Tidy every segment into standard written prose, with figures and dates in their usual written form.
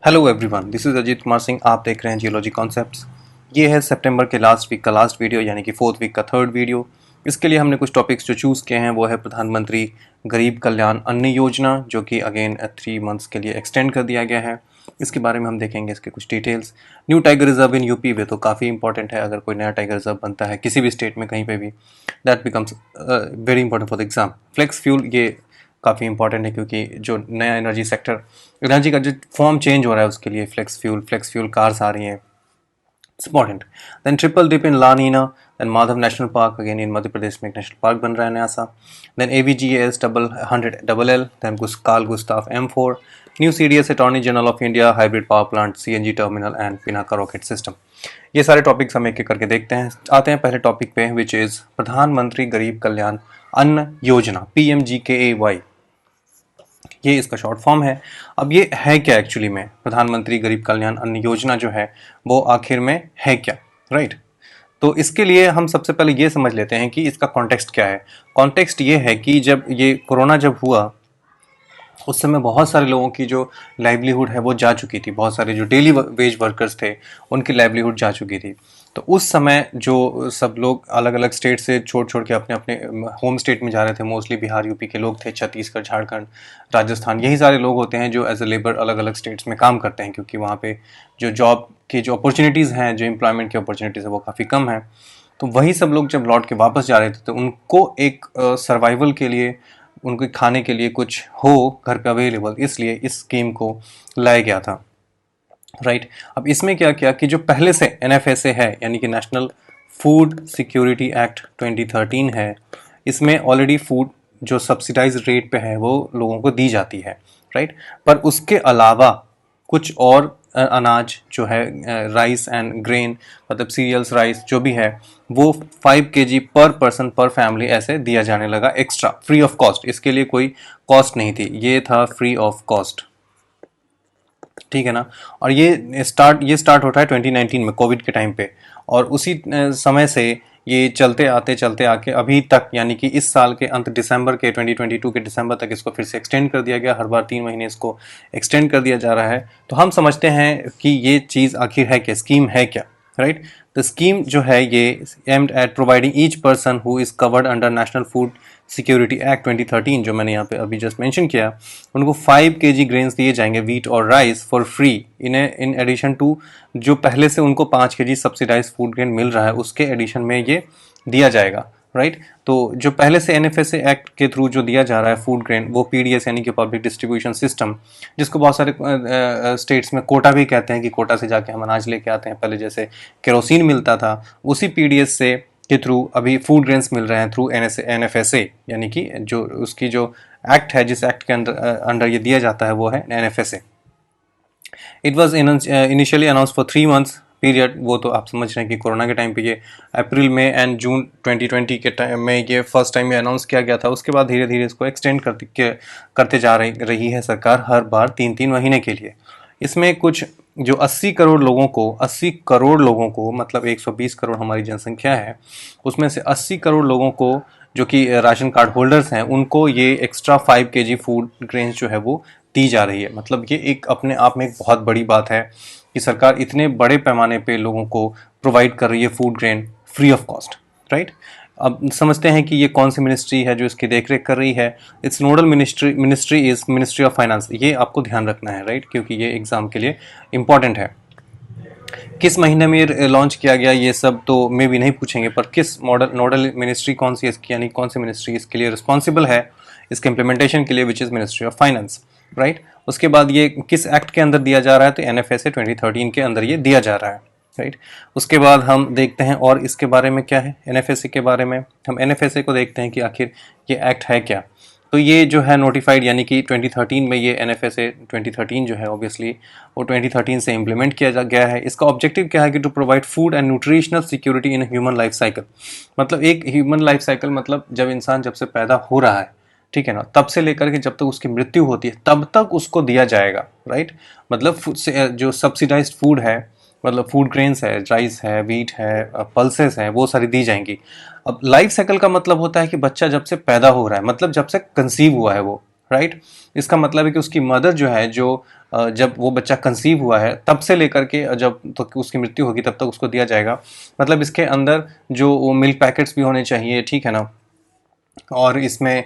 Hello everyone, this is Ajit Kumar Singh. आप देख रहे हैं जियोलॉजी कॉन्सेप्ट्स। ये है सितंबर के लास्ट वीक का लास्ट वीडियो, यानी कि फोर्थ वीक का थर्ड वीडियो। इसके लिए हमने कुछ टॉपिक्स जो चूज़ किए हैं वो है प्रधानमंत्री गरीब कल्याण अन्न योजना, जो कि अगेन 3 मंथ्स के लिए एक्सटेंड कर दिया गया है। इसके बारे में हम देखेंगे, इसके कुछ details. New tiger reserve in UP वे तो काफ़ी इंपॉर्टेंट है। अगर कोई नया टाइगर रिजर्व बनता है किसी भी स्टेट में कहीं पे भी, that becomes very important for the exam. Flex fuel ये काफ़ी इंपॉर्टेंट है, क्योंकि जो नया एनर्जी सेक्टर, एनर्जी का जो फॉर्म चेंज हो रहा है उसके लिए फ्लेक्स फ्यूल कार्स आ रही हैं। It's important. Then triple dip in La Nina, then Madhav national park, again in Madhya Pradesh में एक नेशनल पार्क बन रहा है नया सा। Then AVGAS 100LL, then Carl Gustaf M4, new CDS attorney general of India, hybrid power plant, CNG terminal and Pinaka rocket system. ये सारे topics हम एक एक करके देखते हैं। आते हैं पहले टॉपिक पे, विच इज़ प्रधानमंत्री गरीब कल्याण अन्न योजना, PMGKAY। ये इसका शॉर्ट फॉर्म है। अब ये है क्या एक्चुअली में, प्रधानमंत्री गरीब कल्याण अन्न योजना जो है वो आखिर में है क्या, राइट? तो इसके लिए हम सबसे पहले ये समझ लेते हैं कि इसका कॉन्टेक्स्ट क्या है। कॉन्टेक्स्ट ये है कि जब ये कोरोना जब हुआ उस समय बहुत सारे लोगों की जो लाइवलीहुड है वो जा चुकी थी। बहुत सारे जो डेली वेज वर्कर्स थे उनकी लाइवलीहुड जा चुकी थी। तो उस समय जो सब लोग अलग अलग स्टेट से छोड़ छोड़ के अपने अपने होम स्टेट में जा रहे थे, मोस्टली बिहार यूपी के लोग थे, छत्तीसगढ़ झारखंड राजस्थान, यही सारे लोग होते हैं जो एज ए लेबर अलग अलग स्टेट्स में काम करते हैं, क्योंकि वहाँ पे जो जॉब की जो अपॉर्चुनिटीज़ हैं, जो एम्प्लॉयमेंट की अपॉर्चुनिटीज़ है वो काफ़ी कम है। तो वही सब लोग जब लौट के वापस जा रहे थे तो उनको एक सर्वाइवल के लिए, उनके खाने के लिए कुछ हो घर पे अवेलेबल, इसलिए इस स्कीम को लाया गया था, राइट? अब इसमें क्या किया कि जो पहले से NFSA है, यानी कि नेशनल फूड सिक्योरिटी एक्ट 2013 है, इसमें ऑलरेडी फूड जो सब्सिडाइज रेट पे है वो लोगों को दी जाती है, राइट? पर उसके अलावा कुछ और अनाज जो है, राइस एंड ग्रेन, मतलब सीरियल्स, राइस जो भी है, वो 5 kg पर पर्सन पर फैमिली ऐसे दिया जाने लगा एक्स्ट्रा, फ्री ऑफ कॉस्ट। इसके लिए कोई कॉस्ट नहीं थी, ये था फ्री ऑफ कॉस्ट, ठीक है ना? और ये स्टार्ट होता है 2019 में, कोविड के टाइम पे, और उसी समय से ये चलते आके अभी तक, यानी कि इस साल के अंत दिसंबर के 2022 के दिसंबर तक इसको फिर से एक्सटेंड कर दिया गया। हर बार 3 महीने इसको एक्सटेंड कर दिया जा रहा है। तो हम समझते हैं कि ये चीज़ आखिर है क्या, स्कीम है क्या, राइट? द स्कीम जो है ये aimed at providing each person who is covered under national food security act 2013, जो मैंने यहाँ पे अभी जस्ट मेंशन किया, उनको 5 kg ग्रेन्स दिए जाएंगे, वीट और rice, for free in addition to जो पहले से उनको 5 kg सब्सिडाइज फूड ग्रेन मिल रहा है उसके एडिशन में ये दिया जाएगा, राइट? तो जो पहले से NFSA एक्ट के थ्रू जो दिया जा रहा है फूड ग्रेन, वो PDS यानी कि पब्लिक डिस्ट्रीब्यूशन सिस्टम, जिसको बहुत सारे स्टेट्स में कोटा भी कहते हैं, कि कोटा से जाके हम अनाज लेके आते हैं। पहले जैसे केरोसिन मिलता था, उसी PDS से के थ्रू अभी फूड ग्रेन्स मिल रहे हैं थ्रू NFSA, यानी कि जो उसकी जो एक्ट है, जिस एक्ट के अंडर ये दिया जाता है वो है NFSA। It was initially announce for 3 months period. वो तो आप समझ रहे हैं कि कोरोना के टाइम पे ये अप्रैल में एंड जून 2020 के टाइम में ये फर्स्ट टाइम में अनाउंस किया गया था। उसके बाद धीरे धीरे इसको एक्सटेंड करते जा रही है सरकार, हर बार 3-3 महीने के लिए। इसमें कुछ जो 80 करोड़ लोगों को मतलब 120 करोड़ हमारी जनसंख्या है, उसमें से 80 करोड़ लोगों को जो कि राशन कार्ड होल्डर्स हैं, उनको ये एक्स्ट्रा 5 kg फूड ग्रेन्स जो है वो दी जा रही है। मतलब ये एक अपने आप में एक बहुत बड़ी बात है कि सरकार इतने बड़े पैमाने पे लोगों को प्रोवाइड कर रही है food grain free of cost, right? अब समझते हैं कि ये कौन सी मिनिस्ट्री है जो इसकी देखरेख कर रही है। It's nodal ministry is ministry of finance. ये आपको ध्यान रखना है, राइट? क्योंकि ये एग्जाम के लिए इंपॉर्टेंट है। किस महीने में लॉन्च किया गया ये सब तो मे भी नहीं पूछेंगे, पर किस नोडल मिनिस्ट्री कौन सी इसकी, यानी कौन सी मिनिस्ट्री इसके लिए रिस्पॉन्सिबल है इसके इम्प्लीमेंटेशन के लिए, which is ministry of finance, right? उसके बाद ये किस एक्ट के अंदर दिया जा रहा है, तो NFSA 2013 के अंदर ये दिया जा रहा है, राइट? उसके बाद हम देखते हैं और इसके बारे में क्या है, NFSA के बारे में हम NFSA को देखते हैं कि आखिर ये एक्ट है क्या। तो ये जो है नोटिफाइड, यानी कि 2013 में ये NFSA 2013 जो है ऑब्वियसली वो 2013 से इम्प्लीमेंट किया गया है। इसका ऑब्जेक्टिव क्या है कि to provide food and nutritional security in human life cycle. मतलब एक ह्यूमन लाइफ साइकिल, मतलब जब इंसान जब से पैदा हो रहा है, ठीक है ना, तब से लेकर के जब तक उसकी मृत्यु होती है तब तक उसको दिया जाएगा, राइट? मतलब जो सब्सिडाइज्ड फूड है, मतलब फूड ग्रेन्स है, राइस है, वीट है, पल्सेस हैं, वो सारी दी जाएंगी। अब लाइफ साइकिल का मतलब होता है कि बच्चा जब से पैदा हो रहा है, मतलब जब से कंसीव हुआ है वो, राइट। इसका मतलब है कि उसकी मदर जो है, जो जब वो बच्चा कंसीव हुआ है तब से लेकर के जब तक तो उसकी मृत्यु होगी तब तक उसको दिया जाएगा। मतलब इसके अंदर जो वो मिल्क पैकेट्स भी होने चाहिए, ठीक है ना, और इसमें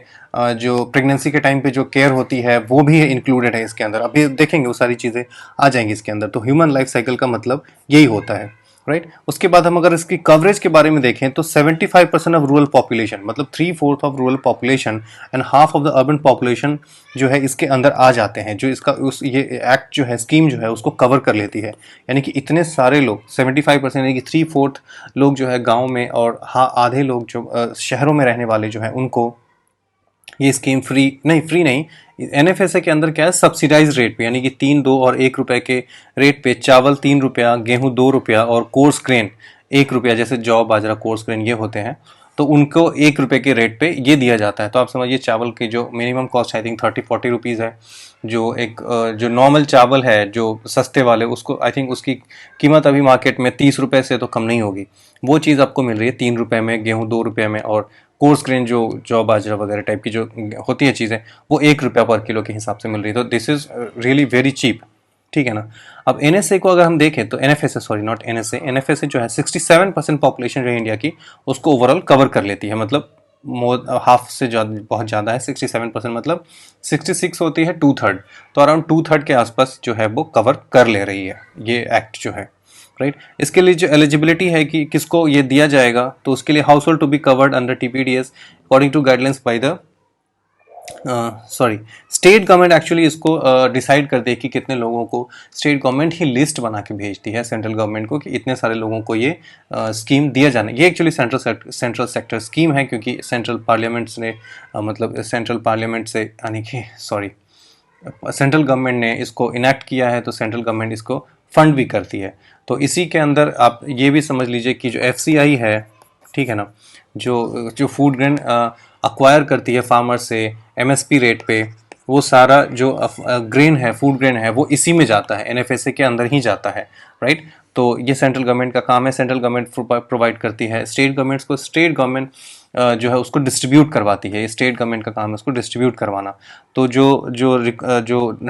जो प्रेगनेंसी के टाइम पे जो केयर होती है वो भी इंक्लूडेड है इसके अंदर। अभी देखेंगे वो सारी चीज़ें आ जाएंगी इसके अंदर। तो ह्यूमन लाइफ साइकिल का मतलब यही होता है, राइट। उसके बाद हम अगर इसकी कवरेज के बारे में देखें तो 75% ऑफ रूरल पॉपुलेशन, मतलब 3/4 of rural population and half of the urban population जो है इसके अंदर आ जाते हैं, जो इसका ये एक्ट जो है, स्कीम जो है उसको कवर कर लेती है। यानी कि इतने सारे लोग 75%, यानी कि 3/4 लोग जो है गाँव में, और हाँ आधे लोग जो शहरों में रहने वाले जो हैं उनको ये स्कीम फ्री नहीं, एनएफएसए के अंदर क्या है, सब्सिडाइज रेट पे, यानी कि 3, 2 और 1 रुपए के रेट पे चावल 3 रुपया, गेहूं 2 रुपया और कोर्स ग्रेन 1 रुपया, जैसे जौ बाजरा कोर्स ग्रेन ये होते हैं, तो उनको 1 रुपए के रेट पे ये दिया जाता है। तो आप समझिए चावल की जो minimum cost I think 30-40 rupees है, जो एक जो नॉर्मल चावल है जो सस्ते वाले, उसको आई थिंक उसकी कीमत अभी मार्केट में 30 रुपए से तो कम नहीं होगी। वो चीज़ आपको मिल रही है 3 रुपए में, गेहूँ 2 रुपये में, और कोर्स ग्रेन जो जौ बाजरा वगैरह टाइप की जो होती है चीज़ें वो 1 रुपया पर किलो के हिसाब से मिल रही है। तो this is really very cheap, ठीक है ना। अब एनएसए को अगर हम देखें तो NFSA, sorry not NSA, NFSA जो है 67% पॉपुलेशन जो है इंडिया की उसको ओवरऑल कवर कर लेती है। मतलब हाफ से ज़्यादा, बहुत ज़्यादा है 67%, मतलब 66 होती है 2/3, तो अराउंड 2/3 के आसपास जो है वो कवर कर ले रही है ये एक्ट जो है, राइट। इसके लिए जो एलिजिबिलिटी है कि किसको ये दिया जाएगा, तो उसके लिए household to be covered under TPDS according to guidelines by the state government actually इसको डिसाइड करती है कि कितने लोगों को, स्टेट गवर्नमेंट ही लिस्ट बना के भेजती है सेंट्रल गवर्नमेंट को कि इतने सारे लोगों को ये स्कीम दिया जाना। ये एक्चुअली सेंट्रल सेक्टर स्कीम है, क्योंकि सेंट्रल पार्लियामेंट्स ने मतलब सेंट्रल पार्लियामेंट से, यानी कि सॉरी सेंट्रल गवर्नमेंट ने इसको इनेक्ट किया है, तो सेंट्रल गवर्नमेंट इसको फंड भी करती है। तो इसी के अंदर आप ये भी समझ लीजिए कि जो एफसीआई है, ठीक है ना, जो जो फूड ग्रेन अक्वायर करती है फार्मर से एमएसपी रेट पे, वो सारा जो ग्रेन है, फूड ग्रेन है, वो इसी में जाता है, एनएफएसए के अंदर ही जाता है, राइट। तो ये सेंट्रल गवर्नमेंट का काम है, सेंट्रल गवर्नमेंट प्रोवाइड करती है स्टेट गवर्नमेंट्स को, स्टेट गवर्नमेंट जो है उसको डिस्ट्रीब्यूट करवाती है। स्टेट गवर्नमेंट का काम है उसको डिस्ट्रीब्यूट करवाना। तो जो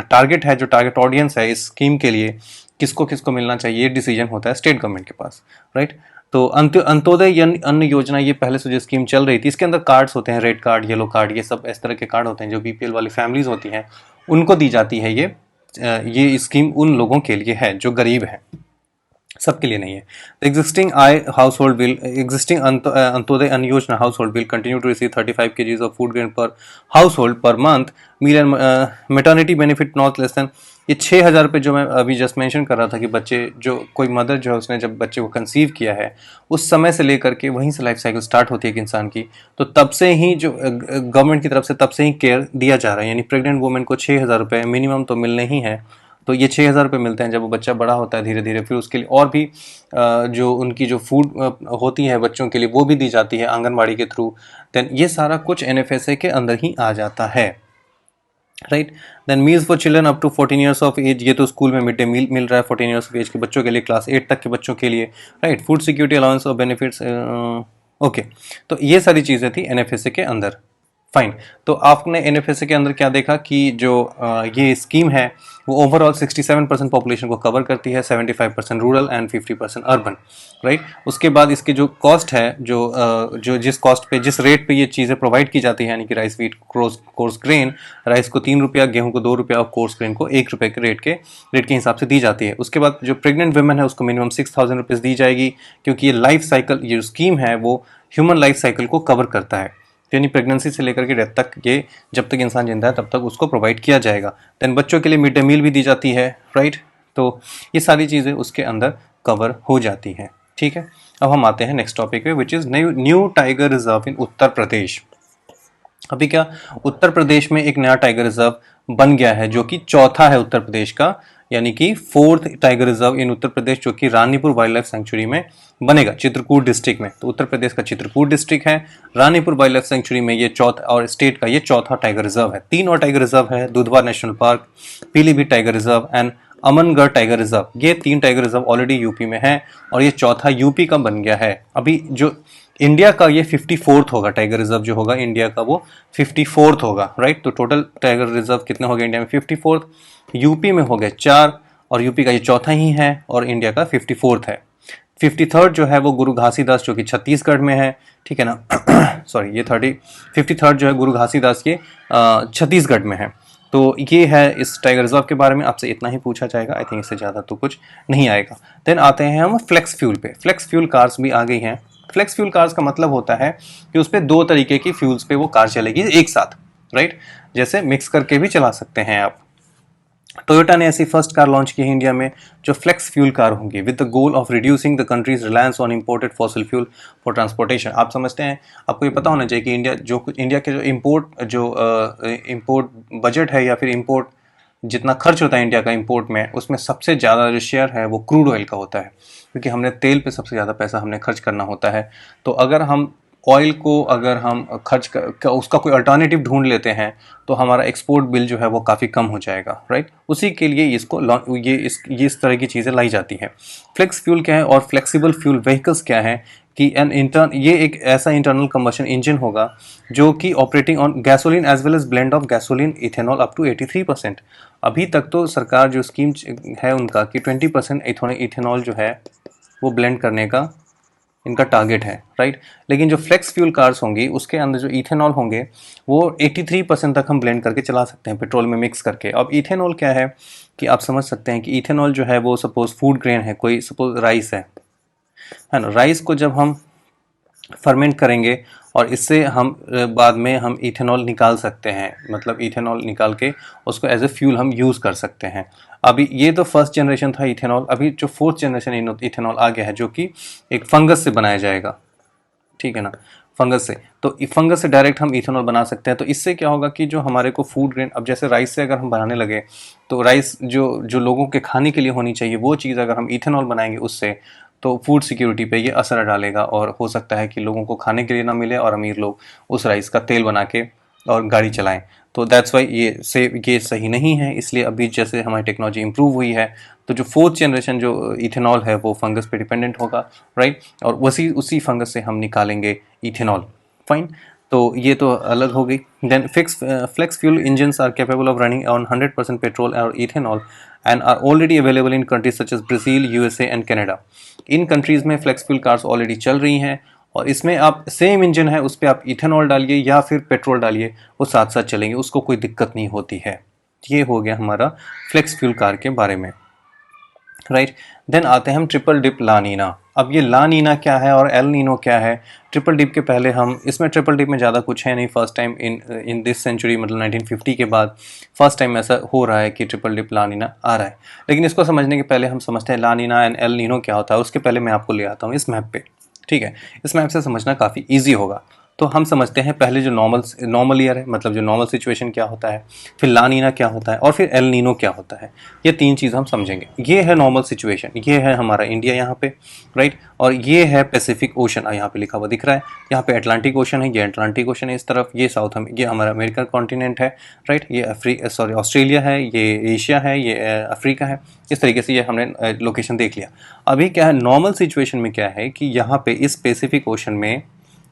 टारगेट है, जो टारगेट ऑडियंस है इस स्कीम के लिए, किसको किसको मिलना चाहिए, ये डिसीजन होता है स्टेट गवर्नमेंट के पास, राइट। तो अंत्योदय अन्न योजना, ये पहले से जो स्कीम चल रही थी, इसके अंदर कार्ड्स होते हैं, रेड कार्ड, येलो कार्ड, ये सब इस तरह के कार्ड होते हैं जो बीपीएल वाली फैमिलीज होती हैं उनको दी जाती है। ये स्कीम उन लोगों के लिए है जो गरीब हैं, सबके लिए नहीं है। एग्जिस्टिंग अंत्योदय अन्न योजना हाउस होल्ड will continue to receive 35 kgs of food grain per हाउस होल्ड per month, meal and maternity benefit not less than, ये 6,000 रुपये जो मैं अभी जस्ट मेंशन कर रहा था कि बच्चे जो कोई मदर जो है उसने जब बच्चे को कंसीव किया है उस समय से लेकर के वहीं से लाइफ साइकिल स्टार्ट होती है एक इंसान की, तो तब से ही जो गवर्नमेंट की तरफ से तब से ही केयर दिया जा रहा है। यानी प्रेग्नेंट वुमेन को 6,000 रुपये मिनिमम तो मिलने ही है। तो ये 6,000 रुपये मिलते हैं जब वो बच्चा बड़ा होता है धीरे धीरे, फिर उसके लिए और भी जो उनकी जो फूड होती है बच्चों के लिए वो भी दी जाती है आंगनबाड़ी के थ्रू। देन ये सारा कुछ एनएफएसए के अंदर ही आ जाता है, right. Then meals for children up to 14 years of age, ये तो स्कूल में मिड डे मील मिल रहा है 14 ईयर्स ऑफ एज के बच्चों के लिए, क्लास 8 तक के बच्चों के लिए, राइट। फूड सिक्योरिटी अलाउंस और बेनिफिट्स, ओके। तो ये सारी चीज़ें थी एनएफएसए के अंदर, फाइन। तो आपने एनएफएसए के अंदर क्या देखा कि जो ये स्कीम है वो ओवरऑल 67% पॉपुलेशन को कवर करती है, 75% रूरल एंड 50% अर्बन, राइट। उसके बाद इसकी जो कॉस्ट है, जो जिस कॉस्ट पे, जिस रेट पे ये चीज़ें प्रोवाइड की जाती है, यानी कि rice, wheat, coarse grain, rice को 3 रुपया, गेहूं को 2 रुपया और कोर्स ग्रेन को 1 रुपये के रेट के हिसाब से दी जाती है। उसके बाद जो प्रेग्नेंट वुमेन है उसको मिनिमम 6,000 रुपीज़ दी जाएगी, क्योंकि ये लाइफ साइकिल, ये स्कीम है वो ह्यूमन लाइफ साइकिल को कवर करता है। यानी प्रेगनेंसी से लेकर के डेथ तक, ये जब तक इंसान जिंदा है तब तक उसको प्रोवाइड किया जाएगा। देन बच्चों के लिए मिड डे मील भी दी जाती है, राइट। तो ये सारी चीज़ें उसके अंदर कवर हो जाती हैं, ठीक है। अब हम आते हैं नेक्स्ट टॉपिक पे, which is new tiger reserve in Uttar Pradesh. अभी क्या उत्तर प्रदेश में एक नया टाइगर रिजर्व बन गया है जो कि चौथा है उत्तर प्रदेश का, यानी कि 4th tiger reserve in Uttar प्रदेश, जो कि रानीपुर वाइल्ड लाइफ सेंचुरी में बनेगा, चित्रकूट डिस्ट्रिक्ट में। तो उत्तर प्रदेश का चित्रकूट डिस्ट्रिक्ट है, रानीपुर वाइल्ड लाइफ सेंचुरी में ये चौथा, और स्टेट का ये चौथा टाइगर रिजर्व है। 3 और टाइगर रिजर्व है, Dudhwa national park, Pilibhit tiger reserve and Amangarh tiger reserve. ये 3 टाइगर रिजर्व ऑलरेडी यूपी में है और ये चौथा यूपी का बन गया है। अभी जो इंडिया का ये 54th होगा, टाइगर रिजर्व जो होगा इंडिया का वो 54th होगा, राइट। तो टोटल टाइगर रिजर्व कितने हो गए इंडिया में? 54th। यूपी में हो गए 4, और यूपी का ये चौथा ही है, और इंडिया का 54th है। 53rd जो है वो गुरु घासीदास जो कि छत्तीसगढ़ में है, ठीक है ना। सॉरी, ये 53rd जो है गुरु घासीदास के छत्तीसगढ़ में है। तो ये है इस टाइगर रिजर्व के बारे में, आपसे इतना ही पूछा जाएगा, आई थिंक इससे ज़्यादा तो कुछ नहीं आएगा। देन आते हैं हम फ्लेक्स फ्यूल पे। फ्लेक्स फ्यूल कार्स भी आ गई हैं। फ्लेक्स फ्यूल कार्स का मतलब होता है कि उस पर 2 तरीके की फ्यूल्स पे वो कार चलेगी एक साथ, राइट। जैसे मिक्स करके भी चला सकते हैं आप। टोयोटा ने ऐसी फर्स्ट कार लॉन्च की है इंडिया में जो फ्लेक्स फ्यूल कार होंगी, with the goal of reducing the countries reliance on imported fossil fuel for transportation. आप समझते हैं, आपको ये पता होना चाहिए कि इंडिया के जो इम्पोर्ट बजट है, या फिर इम्पोर्ट जितना खर्च होता है इंडिया का इंपोर्ट में, उसमें सबसे ज़्यादा जो शेयर है वो क्रूड ऑयल का होता है, क्योंकि हमने तेल पे सबसे ज़्यादा पैसा हमने खर्च करना होता है। तो अगर हम ऑयल को अगर हम उसका कोई अल्टरनेटिव ढूंढ लेते हैं तो हमारा एक्सपोर्ट बिल जो है वो काफ़ी कम हो जाएगा, राइट। उसी के लिए इस तरह की चीज़ें लाई जाती हैं। फ्लेक्स फ्यूल क्या है और फ्लेक्सिबल फ्यूल व्हीकल्स क्या है कि ये एक ऐसा इंटरनल कंबशन इंजन होगा जो कि operating on gasoline as well as blend of gasoline ethanol up to 83%। अभी तक तो सरकार जो स्कीम है उनका कि 20% इथेनॉल जो है वो ब्लेंड करने का इनका टारगेट है, राइट। लेकिन जो फ्लेक्स फ्यूल कार्स होंगी उसके अंदर जो इथेनॉल होंगे वो 83% तक हम ब्लेंड करके चला सकते हैं, पेट्रोल में मिक्स करके। अब इथेनॉल क्या है कि आप समझ सकते हैं कि इथेनॉल जो है वो सपोज फूड ग्रेन है, कोई सपोज राइस है ना। राइस को जब हम फर्मेंट करेंगे और इससे हम बाद में हम इथेनॉल निकाल सकते हैं, मतलब इथेनॉल निकाल के उसको एज ए फ्यूल हम यूज़ कर सकते हैं। अभी ये तो फर्स्ट जनरेशन था इथेनॉल। अभी जो 4th जनरेशन इथेनॉल आ गया है जो कि एक फंगस से बनाया जाएगा, ठीक है ना, फंगस से। तो फंगस से डायरेक्ट हम इथेनॉल बना सकते हैं। तो इससे क्या होगा कि जो हमारे को फूड ग्रेन, अब जैसे राइस से अगर हम बनाने लगे तो राइस जो लोगों के खाने के लिए होनी चाहिए वो चीज़ अगर हम इथेनॉल बनाएंगे उससे, तो फूड सिक्योरिटी पे ये असर डालेगा, और हो सकता है कि लोगों को खाने के लिए ना मिले और अमीर लोग उस राइस का तेल बना के और गाड़ी चलाएं। तो दैट्स वाई ये सही नहीं है। इसलिए अभी जैसे हमारी टेक्नोलॉजी इंप्रूव हुई है तो जो 4th जनरेशन जो इथेनॉल है वो फंगस पे डिपेंडेंट होगा, राइट। और उसी फंगस से हम निकालेंगे इथेनॉल, फाइन। तो ये तो अलग हो गई। Then flex fuel engines are capable of running on 100% petrol और ethanol and are already available in countries such as Brazil, USA and Canada. In countries में फ्लेक्स फ्यूल कार्स ऑलरेडी चल रही हैं, और इसमें आप सेम इंजन है उस पर आप इथेनॉल डालिए या फिर पेट्रोल डालिए, वो साथ साथ चलेंगे, उसको कोई दिक्कत नहीं होती है। ये हो गया हमारा फ्लेक्स फ्यूल कार के बारे में, राइट। देन आते हैं हम ट्रिपल डिप ला नीना। अब ये ला नीना क्या है और एल नीनो क्या है? ट्रिपल डिप के पहले हम इसमें ट्रिपल डिप में ज़्यादा कुछ है नहीं। First time in this century, मतलब 1950 के बाद फर्स्ट टाइम ऐसा हो रहा है कि ट्रिपल डिप ला नीना आ रहा है। लेकिन इसको समझने के पहले हम समझते हैं ला नीना एंड एल नीनो क्या होता है। उसके पहले मैं आपको ले आता हूँ इस मैप पे, ठीक है। इस मैप से समझना काफ़ी ईजी होगा। तो हम समझते हैं पहले जो नॉर्मल ईयर है, मतलब जो नॉर्मल सिचुएशन क्या होता है, फिर ला नीना क्या होता है, और फिर एल नीनो क्या होता है। ये 3 चीज़ हम समझेंगे। ये है नॉर्मल सिचुएशन, ये है हमारा इंडिया यहाँ पे, राइट। और ये है पैसिफिक ओशन, यहाँ पे लिखा हुआ दिख रहा है। यहाँ पे अटलांटिक ओशन है, ये अटलांटिक ओशन है इस तरफ, ये ये हमारा अमेरिकन कॉन्टिनेंट है, राइट। ये ऑस्ट्रेलिया है, ये एशिया है, ये अफ्रीका है। इस तरीके से ये हमने लोकेशन देख लिया। अभी क्या है नॉर्मल सिचुएशन में, क्या है कि यहाँ पे इस पैसिफिक ओशन में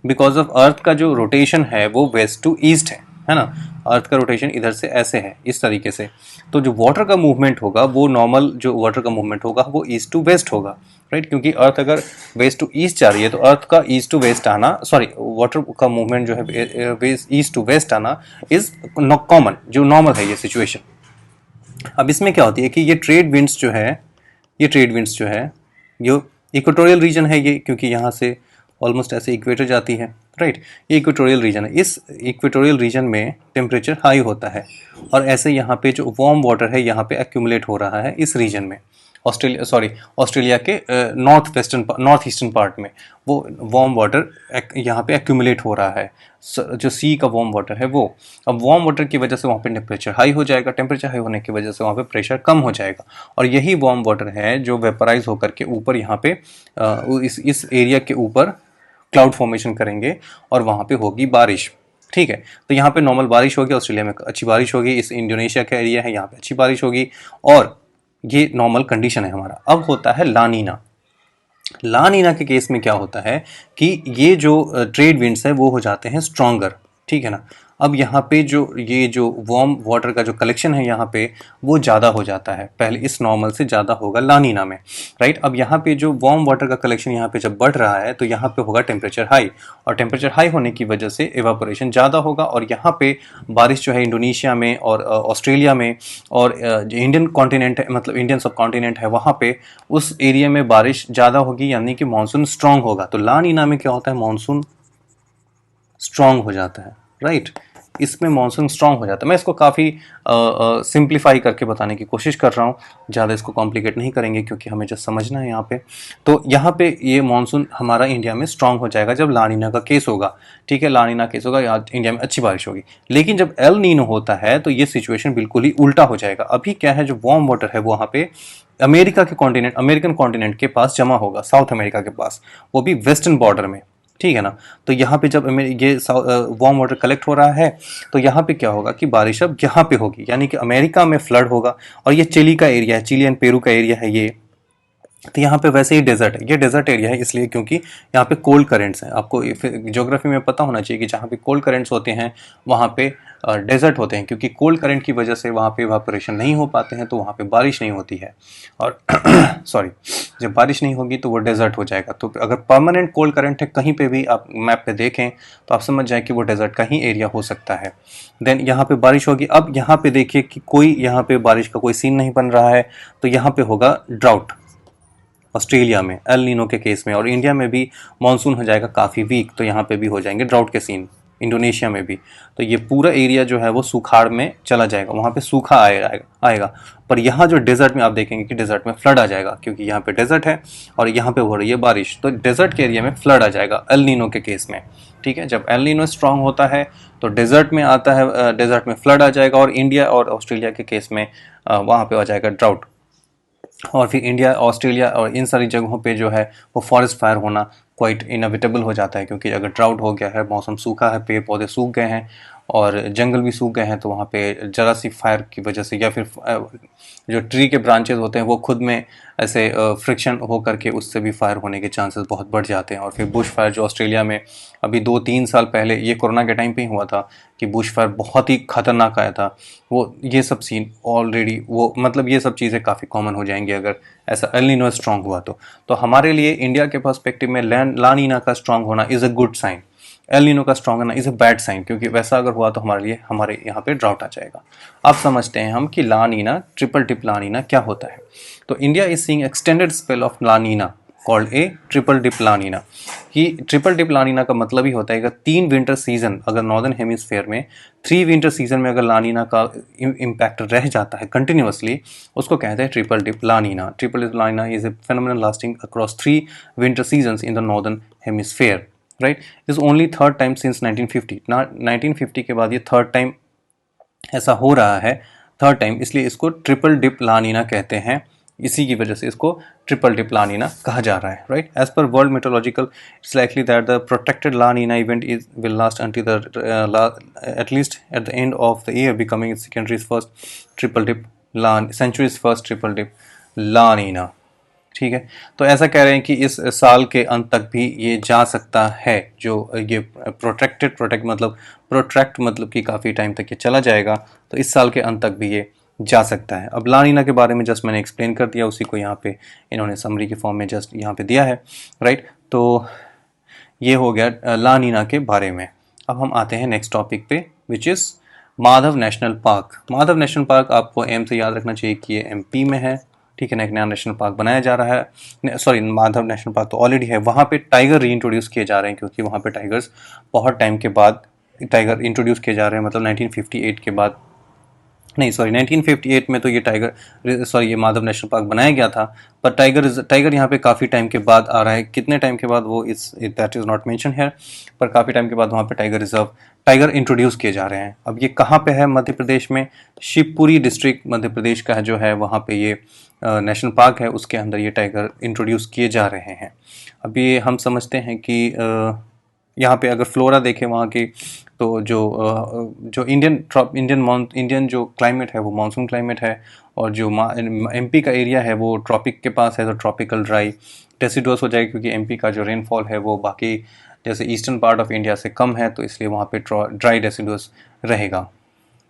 बिकॉज ऑफ अर्थ का जो रोटेशन है वो वेस्ट टू ईस्ट है ना। अर्थ का रोटेशन इधर से ऐसे है, इस तरीके से। तो जो वाटर का मूवमेंट होगा वो नॉर्मल जो वाटर का मूवमेंट होगा वो ईस्ट टू वेस्ट होगा, राइट। क्योंकि अर्थ अगर वेस्ट टू ईस्ट जा रही है तो अर्थ का ईस्ट टू वेस्ट आना, सॉरी, वाटर का मूवमेंट जो है ईस्ट टू वेस्ट आना इज कॉमन, जो नॉर्मल है ये सिचुएशन। अब इसमें क्या होती है कि ये ट्रेड विंड्स जो है, ये इक्वेटोरियल रीजन है ये, क्योंकि यहाँ से ऑलमोस्ट ऐसे इक्वेटर जाती है, राइट। ये इक्वेटोरियल रीजन है। इस इक्वेटोरियल रीजन में टेम्परेचर हाई होता है, और ऐसे यहाँ पे जो वार्म वाटर है यहाँ पे एक्यूमुलेट हो रहा है इस रीजन में। ऑस्ट्रेलिया के नॉर्थ ईस्टर्न पार्ट में वो वार्म वाटर यहाँ पे एक्यूमुलेट हो रहा है, जो सी का वार्म वाटर है वो। अब वार्म वाटर की वजह से वहाँ पे टेम्परेचर हाई हो जाएगा, टेम्परेचर हाई होने की वजह से वहाँ पे प्रेशर कम हो जाएगा, और यही वार्म वाटर है जो वेपराइज होकर के ऊपर यहाँ पे इस एरिया के ऊपर क्लाउड फॉर्मेशन करेंगे, और वहाँ पे होगी बारिश, ठीक है। तो यहाँ पे नॉर्मल बारिश होगी, ऑस्ट्रेलिया में अच्छी बारिश होगी, इस इंडोनेशिया का एरिया है यहाँ पे अच्छी बारिश होगी, और ये नॉर्मल कंडीशन है हमारा। अब होता है ला नीना। ला नीना के केस में क्या होता है कि ये जो ट्रेड विंड्स है वो हो जाते हैं स्ट्रॉन्गर, ठीक है ना। अब यहाँ पे जो ये जो वार्म वाटर का जो कलेक्शन है यहाँ पे वो ज़्यादा हो जाता है, पहले इस नॉर्मल से ज़्यादा होगा ला नीना में, राइट। अब यहाँ पे जो वार्म वाटर का कलेक्शन यहाँ पे जब बढ़ रहा है तो यहाँ पे होगा टेम्परेचर हाई, और टेम्परेचर हाई होने की वजह से एवापोरेशन ज़्यादा होगा, और यहाँ पे बारिश जो है इंडोनेशिया में और ऑस्ट्रेलिया में और जो इंडियन कॉन्टिनेंट है, मतलब इंडियन सब कॉन्टिनेंट है, वहाँ पे उस एरिया में बारिश ज़्यादा होगी, यानी कि मानसून स्ट्रांग होगा। तो ला नीना में क्या होता है, मानसून स्ट्रांग हो जाता है, राइट। इसमें मानसून स्ट्रांग हो जाता है। मैं इसको काफ़ी सिंप्लीफाई करके बताने की कोशिश कर रहा हूँ, ज़्यादा इसको कॉम्प्लिकेट नहीं करेंगे क्योंकि हमें जस्ट समझना है यहाँ पे। तो यहाँ पे ये मानसून हमारा इंडिया में स्ट्रांग हो जाएगा जब ला नीना का केस होगा, ठीक है। ला नीना केस होगा, यहाँ इंडिया में अच्छी बारिश होगी। लेकिन जब एल नीनो होता है तो ये सिचुएशन बिल्कुल ही उल्टा हो जाएगा। अभी क्या है, जो वार्म वाटर है वो वहाँ पे अमेरिका के कॉन्टिनेंट, अमेरिकन कॉन्टिनेंट के पास जमा होगा, साउथ अमेरिका के पास, वो भी वेस्टर्न बॉर्डर में, ठीक है ना। तो यहाँ पे जब ये वार्म वाटर कलेक्ट हो रहा है तो यहाँ पे क्या होगा कि बारिश अब यहाँ पे होगी, यानी कि अमेरिका में फ्लड होगा। और ये चिली का एरिया है, चिली एंड पेरू का एरिया है ये। तो यहाँ पे वैसे ही डेजर्ट है, ये डेजर्ट एरिया है इसलिए क्योंकि यहाँ पे कोल्ड करेंट्स हैं। आपको ज्योग्राफी में पता होना चाहिए कि जहाँ पे कोल्ड करेंट्स होते हैं वहाँ पे डेजर्ट होते हैं, क्योंकि कोल्ड करंट की वजह से वहाँ पे इवापोरेशन नहीं हो पाते हैं, तो वहाँ पे बारिश नहीं होती है। और सॉरी, जब बारिश नहीं होगी तो वो डेजर्ट हो जाएगा। तो अगर परमानेंट कोल्ड करंट है कहीं पे भी आप मैप पे देखें तो आप समझ जाए कि वो डेजर्ट का ही एरिया हो सकता है। देन यहाँ पे बारिश होगी। अब यहाँ पे देखिए कि कोई यहाँ पे बारिश का कोई सीन नहीं बन रहा है, तो यहाँ पे होगा ड्राउट ऑस्ट्रेलिया में एल नीनो के केस में, और इंडिया में भी मानसून हो जाएगा काफ़ी वीक, तो यहाँ पे भी हो जाएंगे ड्राउट के सीन, इंडोनेशिया में भी। तो ये पूरा एरिया जो है वो सुखाड़ में चला जाएगा, वहाँ पे सूखा आएगा। पर यहाँ जो डेजर्ट में आप देखेंगे कि डेजर्ट में फ्लड आ जाएगा, क्योंकि यहाँ पे डेजर्ट है और यहाँ पे हो रही है बारिश, तो डेजर्ट के एरिया में फ्लड आ जाएगा एल नीनो के केस में, ठीक है। जब एल नीनो स्ट्रांग होता है तो डेजर्ट में आता है, डेजर्ट में फ्लड आ जाएगा, और इंडिया और ऑस्ट्रेलिया के केस में वहाँ पे आ जाएगा ड्राउट। और फिर इंडिया, ऑस्ट्रेलिया और इन सारी जगहों पे जो है वो फॉरेस्ट फायर होना क्वाइट इनएविटेबल हो जाता है, क्योंकि अगर ड्राउट हो गया है, मौसम सूखा है, पेड़ पौधे सूख गए हैं और जंगल भी सूख गए हैं, तो वहाँ पे जरा सी फायर की वजह से, या फिर जो ट्री के ब्रांचेस होते हैं वो खुद में ऐसे फ्रिक्शन हो करके उससे भी फायर होने के चांसेस बहुत बढ़ जाते हैं। और फिर बुश फायर जो ऑस्ट्रेलिया में अभी 2-3 साल पहले, ये कोरोना के टाइम पे ही हुआ था कि बुश फायर बहुत ही खतरनाक आया था, वो ये सब सीन ऑलरेडी, वो मतलब ये सब चीज़ें काफ़ी कॉमन हो जाएंगी अगर ऐसा एल नीनो स्ट्रांग हुआ तो हमारे लिए इंडिया के पर्सपेक्टिव में ला नीना का स्ट्रांग होना is a good sign, El Nino का स्ट्रांग होना इज़ अ बैड साइन, क्योंकि वैसा अगर हुआ तो हमारे यहाँ पे ड्राउट आ जाएगा। अब समझते हैं हम कि La Nina, triple dip La Nina क्या होता है। तो India is seeing extended spell of La Nina called a triple dip La Nina. कि ट्रिपल डिप ला नीना का मतलब ही होता है कि 3 विंटर सीजन अगर नॉर्दर्न हेमिस्फेयर में 3 विंटर सीजन में अगर ला नीना का इम्पैक्ट रह जाता है कंटिन्यूसली, उसको कहते हैं triple dip La Nina. Triple dip La Nina is a phenomenon lasting across 3 winter seasons in the northern hemisphere, right. Is only third time since 1950 ना, 1950 के बाद ये थर्ड टाइम ऐसा हो रहा है, थर्ड टाइम, इसलिए इसको ट्रिपल डिप ला नीना कहते हैं। इसी की वजह से इसको ट्रिपल डिप ला नीना कहा जा रहा है, right. As per world meteorological, it's likely that the protected La Nina event is will last until the at least at the end of the year, becoming century's first triple dip La Nina, ठीक है। तो ऐसा कह रहे हैं कि इस साल के अंत तक भी ये जा सकता है, जो ये प्रोट्रैक्ट मतलब कि काफ़ी टाइम तक ये चला जाएगा, तो इस साल के अंत तक भी ये जा सकता है। अब ला नीना के बारे में जस्ट मैंने एक्सप्लेन कर दिया, उसी को यहाँ पे इन्होंने समरी के फॉर्म में जस्ट यहाँ पे दिया है, राइट। तो ये हो गया ला नीना के बारे में। अब हम आते हैं नेक्स्ट टॉपिक पे, which is Madhav national park. Madhav national park आपको एम से याद रखना चाहिए कि ये एमपी में है, ठीक है ना। एक नया नेशनल पार्क बनाया जा रहा है, सॉरी माधव नेशनल पार्क तो ऑलरेडी है। वहाँ पे टाइगर री इंट्रोड्यूस किए जा रहे हैं, क्योंकि वहाँ पे टाइगर्स बहुत टाइम के बाद टाइगर इंट्रोड्यूस किए जा रहे हैं, मतलब 1958 के बाद, नहीं सॉरी 1958 में तो ये ये माधव नेशनल पार्क बनाया गया था, पर टाइगर यहाँ पे काफ़ी टाइम के बाद आ रहा है। कितने टाइम के बाद वो that is not mention here, पर काफ़ी टाइम के बाद वहाँ पे टाइगर इंट्रोड्यूस किए जा रहे हैं। अब ये कहाँ पे है, मध्य प्रदेश में, शिवपुरी डिस्ट्रिक्ट मध्य प्रदेश का जो है, वहाँ पे ये नेशनल पार्क है, उसके अंदर ये टाइगर इंट्रोड्यूस किए जा रहे हैं। अब ये हम समझते हैं कि यहाँ पे अगर फ्लोरा देखें वहाँ की, तो जो इंडियन जो क्लाइमेट है वो मानसून क्लाइमेट है, और जो एमपी का एरिया है वो ट्रॉपिक के पास है, तो ट्रॉपिकल ड्राई डेसिडुअस हो जाएगा, क्योंकि एमपी का जो रेनफॉल है वो बाकी जैसे ईस्टर्न पार्ट ऑफ इंडिया से कम है, तो इसलिए वहाँ पे ड्राई डेसिडुअस रहेगा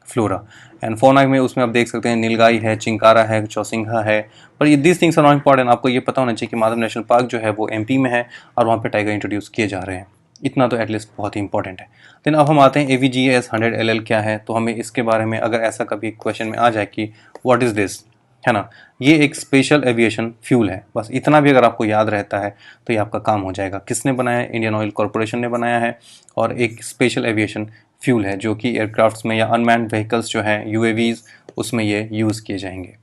फ्लोरा। एंड फोना में उसमें आप देख सकते हैं नीलगाई है, चिंकारा है, चौसिंघा है। पर ये this things are not important, आपको ये पता होना चाहिए कि माधव नेशनल पार्क जो है वो एमपी में है और वहाँ पे टाइगर इंट्रोड्यूस किए जा रहे हैं, इतना तो एटलीस्ट बहुत ही इंपॉर्टेंट है। देन अब हम आते हैं AVGS 100 LL क्या है, तो हमें इसके बारे में अगर ऐसा कभी क्वेश्चन में आ जाए कि व्हाट इज़ दिस, है ना, ये एक स्पेशल एविएशन फ्यूल है, बस इतना भी अगर आपको याद रहता है तो ये आपका काम हो जाएगा। किसने बनाया है? इंडियन ऑयल कॉरपोरेशन ने बनाया है, और एक स्पेशल एविएशन फ्यूल है जो कि एयरक्राफ्ट्स में या अनमैन्ड व्हीकल्स जो हैं UAVs, उसमें ये यूज़ किए जाएंगे।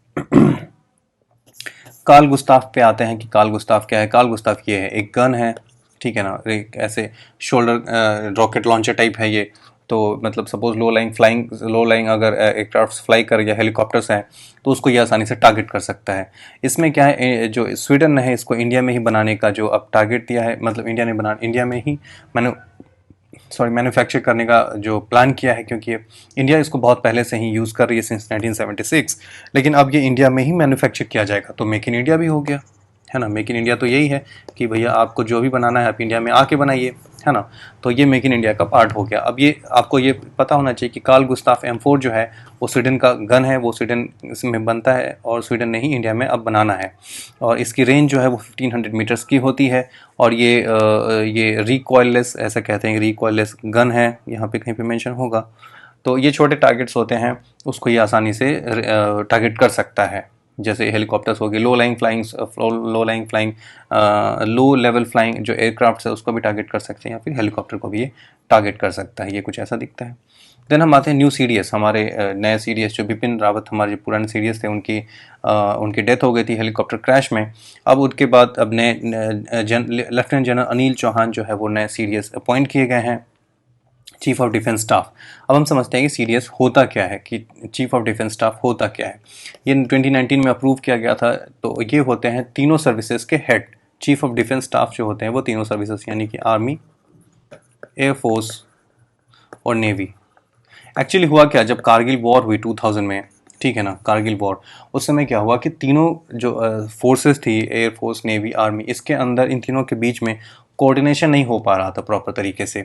कार्ल गुस्ताफ पे आते हैं कि कार्ल गुस्ताफ क्या है। कार्ल गुस्ताफ ये है, एक गन है, ठीक है ना, एक ऐसे शोल्डर रॉकेट लॉन्चर टाइप है ये। तो मतलब सपोज लो लाइंग अगर एयरक्राफ्ट फ्लाई कर या हेलीकॉप्टर्स हैं तो उसको ये आसानी से टारगेट कर सकता है। इसमें क्या है, जो स्वीडन ने है इसको इंडिया में ही बनाने का जो अब टारगेट दिया है, मतलब इंडिया में ही मैन्युफैक्चर करने का जो प्लान किया है, क्योंकि इंडिया इसको बहुत पहले से ही यूज़ कर रही है सिंस 1976, लेकिन अब ये इंडिया में ही मैन्युफैक्चर किया जाएगा, तो मेक इन इंडिया भी हो गया, है ना। मेक इन इंडिया तो यही है कि भैया आपको जो भी बनाना है आप इंडिया में आके बनाइए, है ना। तो ये मेक इन इंडिया का पार्ट हो गया। अब ये आपको ये पता होना चाहिए कि कार्ल गुस्ताफ M4 जो है वो स्वीडन का गन है, वो स्वीडन में बनता है और स्वीडन ने ही इंडिया में अब बनाना है, और इसकी रेंज जो है वो 1500 मीटर्स की होती है, और ये रिकॉइललेस, ऐसा कहते हैं, रिकॉइललेस गन है, यहाँ पे कहीं पे मेंशन होगा। तो ये छोटे टारगेट्स होते हैं, उसको ये आसानी से टारगेट कर सकता है, जैसे हेलीकॉप्टर्स हो गए, लो लेवल फ्लाइंग जो एयरक्राफ्ट है उसको भी टारगेट कर सकते हैं, या फिर हेलीकॉप्टर को भी ये टारगेट कर सकता है। ये कुछ ऐसा दिखता है। देन हम आते हैं न्यू CDS, हमारे नए CDS जो बिपिन रावत, हमारे जो पुराने CDS थे, उनकी डेथ हो गई थी हेलीकॉप्टर क्रैश में। अब उनके बाद अब नए लेफ्टिनेंट जनरल अनिल चौहान जो है वो नए CDS अपॉइंट किए गए हैं, चीफ ऑफ डिफेंस स्टाफ। अब हम समझते हैं कि CDS होता क्या है, कि चीफ ऑफ डिफेंस स्टाफ होता क्या है। ये 2019 में अप्रूव किया गया था। तो ये होते हैं तीनों सर्विसेज के head. Chief of defence staff जो होते हैं वो तीनों सर्विसेज, यानी कि आर्मी, एयरफोर्स और नेवी। एक्चुअली हुआ क्या, जब कारगिल वॉर हुई 2000 में, ठीक है ना, कारगिल वॉर, उस समय क्या हुआ कि तीनों जो फोर्सेस थी, एयरफोर्स, नेवी, आर्मी, इसके अंदर इन तीनों के बीच में कोऑर्डिनेशन नहीं हो पा रहा था प्रॉपर तरीके से।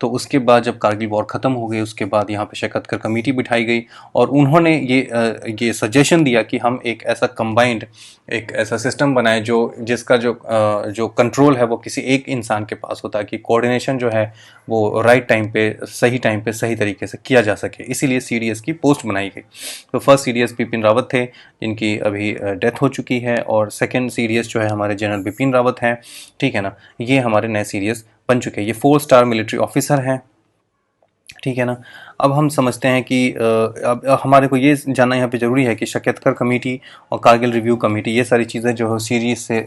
तो उसके बाद जब कारगिल वॉर ख़त्म हो गई, उसके बाद यहाँ पे शकतकर कमेटी बिठाई गई, और उन्होंने ये सजेशन दिया कि हम एक ऐसा कंबाइंड, एक ऐसा सिस्टम बनाएं जिसका जो कंट्रोल है वो किसी एक इंसान के पास होता है, कि कोऑर्डिनेशन जो है वो राइट टाइम पे सही तरीके से किया जा सके। इसीलिए CDS की पोस्ट बनाई गई। तो फर्स्ट CDS बिपिन रावत थे, जिनकी अभी डेथ हो चुकी है, और सेकंड CDS जो है हमारे जनरल बिपिन रावत हैं, ठीक है ना। ये हमारे नए CDS बन चुके हैं। ये 4 स्टार मिलिट्री ऑफिसर हैं, ठीक है ना। अब हम समझते हैं कि अब हमारे को ये जानना यहाँ पे ज़रूरी है कि शकतकर कमेटी और कारगिल रिव्यू कमेटी, ये सारी चीज़ें जो है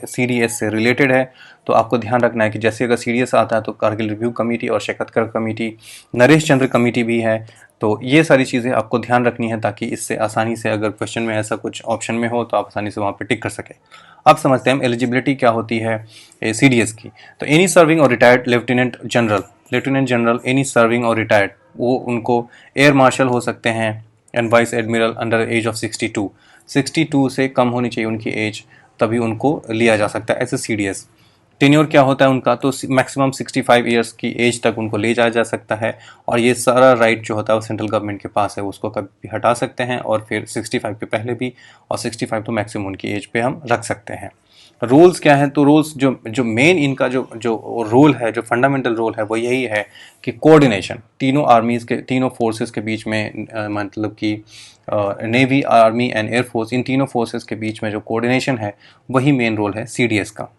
CDS से रिलेटेड है। तो आपको ध्यान रखना है कि जैसे अगर CDS आता है तो कारगिल रिव्यू कमेटी और शकतकर कमेटी, नरेश चंद्र कमेटी भी है। तो ये सारी चीज़ें आपको ध्यान रखनी है, ताकि इससे आसानी से अगर क्वेश्चन में ऐसा कुछ ऑप्शन में हो तो आप आसानी से वहाँ पर टिक कर सकें। अब समझते हैं हम एलिजिबिलिटी क्या होती है CDS की। तो एनी सर्विंग और retired lieutenant general any serving और रिटायर्ड, वो उनको एयर मार्शल हो सकते हैं, and vice admiral under as of 62 से कम होनी चाहिए उनकी एज, तभी उनको लिया जा सकता है ऐसे CDS। टेन्योर क्या होता है उनका, तो मैक्सिमम 65 ईयर्स की एज तक उनको ले जाया जा सकता है, और ये सारा राइट जो होता है वो सेंट्रल गवर्नमेंट के पास है, उसको कभी भी हटा सकते हैं, और फिर 65 के पहले भी, और 65 तो मैक्सिमम उनकी एज पे हम रख सकते हैं। रोल्स क्या है, तो रोल्स जो मेन इनका जो रोल है, जो फंडामेंटल रोल है वो यही है कि कोऑर्डिनेशन तीनों आर्मीज़ के, तीनों फोर्सेस के बीच में, मतलब कि नेवी, आर्मी एंड एयरफोर्स, इन तीनों फोर्सेस के बीच में जो कोऑर्डिनेशन है वही मेन रोल है CDS का।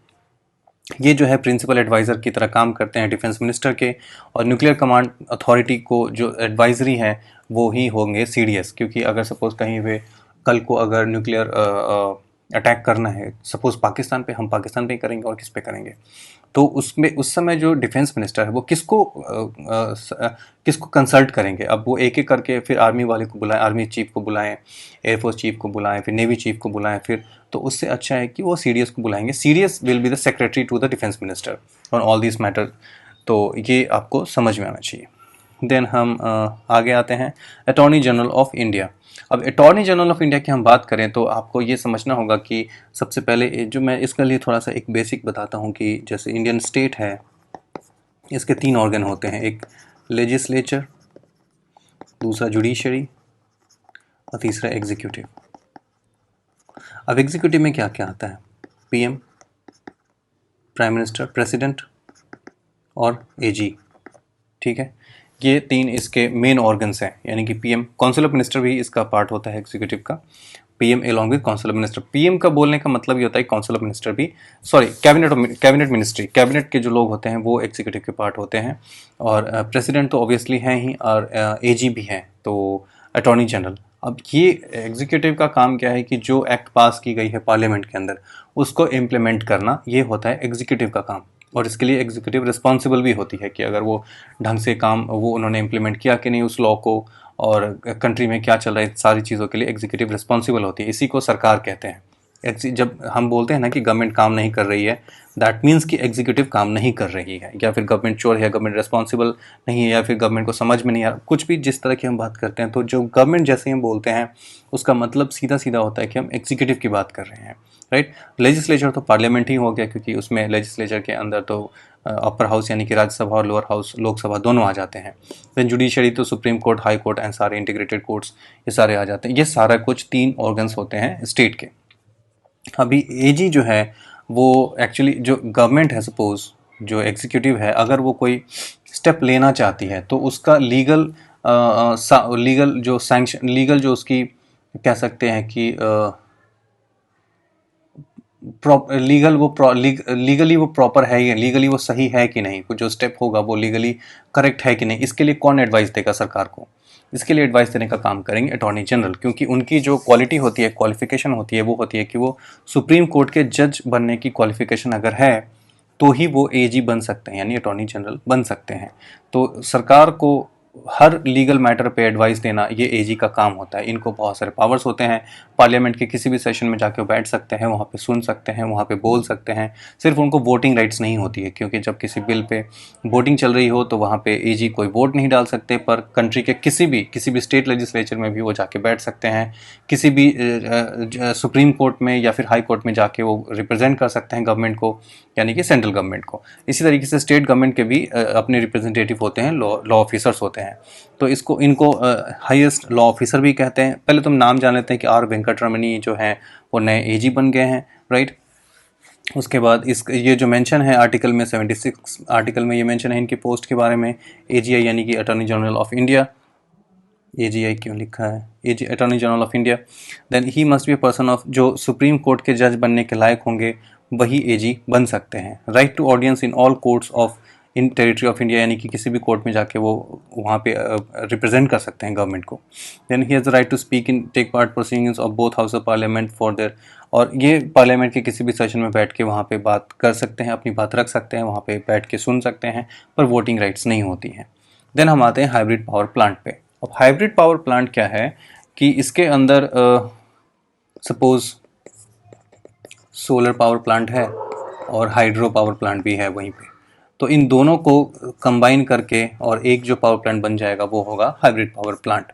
ये जो है प्रिंसिपल एडवाइज़र की तरह काम करते हैं डिफेंस मिनिस्टर के, और न्यूक्लियर कमांड अथॉरिटी को जो एडवाइजरी है वो ही होंगे CDS, क्योंकि अगर सपोज़ कहीं पे कल को अगर न्यूक्लियर अटैक करना है, सपोज़ पाकिस्तान पे, हम पाकिस्तान पे ही करेंगे और किस पे करेंगे, तो उसमें उस समय जो डिफेंस मिनिस्टर है वो किसको कंसल्ट करेंगे। अब वो एक एक करके फिर आर्मी वाले को बुलाएं, आर्मी चीफ को बुलाएं, एयरफोर्स चीफ को बुलाएं, फिर नेवी चीफ को बुलाएं, फिर तो उससे अच्छा है कि वो CDS को बुलाएंगे। CDS will be the secretary to the defence minister on all this matter. तो ये आपको समझ में आना चाहिए। देन हम आगे आते हैं अटॉर्नी जनरल ऑफ इंडिया। अब अटॉर्नी जनरल ऑफ इंडिया की हम बात करें तो आपको ये समझना होगा कि सबसे पहले जो मैं इसके लिए थोड़ा सा एक बेसिक बताता हूँ कि जैसे इंडियन स्टेट है, इसके 3 ऑर्गन होते हैं, एक लेजिस्लेचर, दूसरा जुडिशरी और तीसरा एग्जीक्यूटिव। अब एग्जीक्यूटिव में क्या क्या आता है? पीएम, प्राइम मिनिस्टर, प्रेसिडेंट और एजी। ठीक है, ये 3 इसके मेन ऑर्गन्स हैं, यानी कि पीएम, काउंसिल ऑफ मिनिस्टर भी इसका पार्ट होता है एग्जीक्यूटिव का। PM along with council of minister. PM का बोलने का मतलब ये होता है काउंसिल ऑफ मिनिस्टर भी, सॉरी कैबिनेट मिनिस्ट्री, कैबिनेट के जो लोग होते हैं वो एग्जीक्यूटिव के पार्ट होते हैं। और प्रेसिडेंट तो ऑब्वियसली हैं ही, और एजी भी हैं, तो अटॉर्नी जनरल। अब ये एग्जीक्यूटिव का काम क्या है कि जो एक्ट पास की गई है पार्लियामेंट के अंदर उसको इम्प्लीमेंट करना, ये होता है एग्जीक्यूटिव का काम। और इसके लिए एग्जीक्यूटिव रिस्पॉन्सिबल भी होती है कि अगर वो ढंग से काम वो उन्होंने इम्प्लीमेंट किया कि नहीं उस लॉ को, और कंट्री में क्या चल रहा है, सारी चीज़ों के लिए एग्जीक्यूटिव रिस्पॉन्सिबल होती है। इसी को सरकार कहते हैं। जब हम बोलते हैं ना कि गवर्नमेंट काम नहीं कर रही है, दैट मीन्स कि एग्जीक्यूटिव काम नहीं कर रही है, या फिर गवर्नमेंट चोर है, गवर्नमेंट रिस्पॉन्सिबल नहीं है, या फिर गवर्नमेंट को समझ में नहीं आ रहा, कुछ भी जिस तरह की हम बात करते हैं, तो जो गवर्नमेंट जैसे हम बोलते हैं उसका मतलब सीधा सीधा होता है कि हम एग्जीक्यूटिव की बात कर रहे हैं, राइट। लेजिस्लेचर तो पार्लियामेंट ही हो गया, क्योंकि उसमें लेजिस्लेचर के अंदर तो अपर हाउस यानी कि राज्यसभा और लोअर हाउस लोकसभा दोनों आ जाते हैं। देन जुडिशरी तो supreme court, high court and सारे इंटीग्रेटेड कोर्ट्स ये सारे आ जाते हैं। ये सारा कुछ 3 ऑर्गन्स होते हैं स्टेट के। अभी एजी जो है वो एक्चुअली जो गवर्नमेंट है, सपोज जो एग्जीक्यूटिव है, अगर वो कोई स्टेप लेना चाहती है तो उसका लीगल जो सैंक्शन, लीगल जो उसकी कह सकते हैं कि लीगली वो प्रॉपर है या लीगली वो सही है कि नहीं, जो स्टेप होगा वो लीगली करेक्ट है कि नहीं, इसके लिए कौन एडवाइस देगा सरकार को? इसके लिए एडवाइस देने का काम करेंगे अटॉर्नी जनरल, क्योंकि उनकी जो क्वालिटी होती है, क्वालिफिकेशन होती है, वो होती है कि वो सुप्रीम कोर्ट के जज बनने की क्वालिफिकेशन अगर है तो ही वो एजी बन सकते हैं, यानी अटॉर्नी जनरल बन सकते हैं। तो सरकार को हर लीगल मैटर पे एडवाइस देना ये एजी का काम होता है। इनको बहुत सारे पावर्स होते हैं, पार्लियामेंट के किसी भी सेशन में जाके वो बैठ सकते हैं, वहाँ पे सुन सकते हैं, वहाँ पे बोल सकते हैं। सिर्फ उनको वोटिंग राइट्स नहीं होती है, क्योंकि जब किसी बिल पे वोटिंग चल रही हो तो वहाँ पे एजी कोई वोट नहीं डाल सकते, पर कंट्री के किसी भी स्टेट लेजिस्लेचर में भी वो जाके बैठ सकते हैं, किसी भी सुप्रीम कोर्ट में या फिर हाई कोर्ट में जाके वो रिप्रेजेंट कर सकते हैं गवर्नमेंट को, यानी कि सेंट्रल गवर्नमेंट को। इसी तरीके से स्टेट गवर्नमेंट के भी अपने रिप्रेजेंटेटिव होते हैं, लॉ ऑफिसर्स होते हैं। तो इनको हाईएस्ट लॉ ऑफिसर भी कहते हैं। पहले तुम नाम जान लेते हैं कि आर वेंकटरमणी जो हैं वो नए एजी बन गए हैं, राइट। उसके बाद ये जो मेंशन है आर्टिकल में 76 आर्टिकल में ये मेंशन है इनकी पोस्ट के बारे में, एजीआई यानी कि attorney general of India. AGI क्यों लिखा है? AG attorney general of India. Then he must be a person of, जो सुप्रीम कोर्ट के जज बनने के लायक होंगे वही एजी बन सकते हैं। Right to audience in all courts of in territory of India, यानी कि किसी भी कोर्ट में जाके वो वहाँ पे रिप्रेजेंट कर सकते हैं गवर्नमेंट को। Then he has the right to speak in take part proceedings of both house of parliament for their, और ये पार्लियामेंट के किसी भी सेशन में बैठ के वहाँ पे बात कर सकते हैं, अपनी बात रख सकते हैं, वहाँ पे बैठ के सुन सकते हैं, पर वोटिंग राइट्स नहीं होती हैं। देन हम आते हैं हाइब्रिड पावर प्लांट पे। अब हाइब्रिड पावर प्लांट क्या है कि इसके अंदर सपोज सोलर पावर प्लांट है और हाइड्रो पावर प्लांट भी है वहीं पे, तो इन दोनों को कंबाइन करके और एक जो पावर प्लांट बन जाएगा वो होगा हाइब्रिड पावर प्लांट।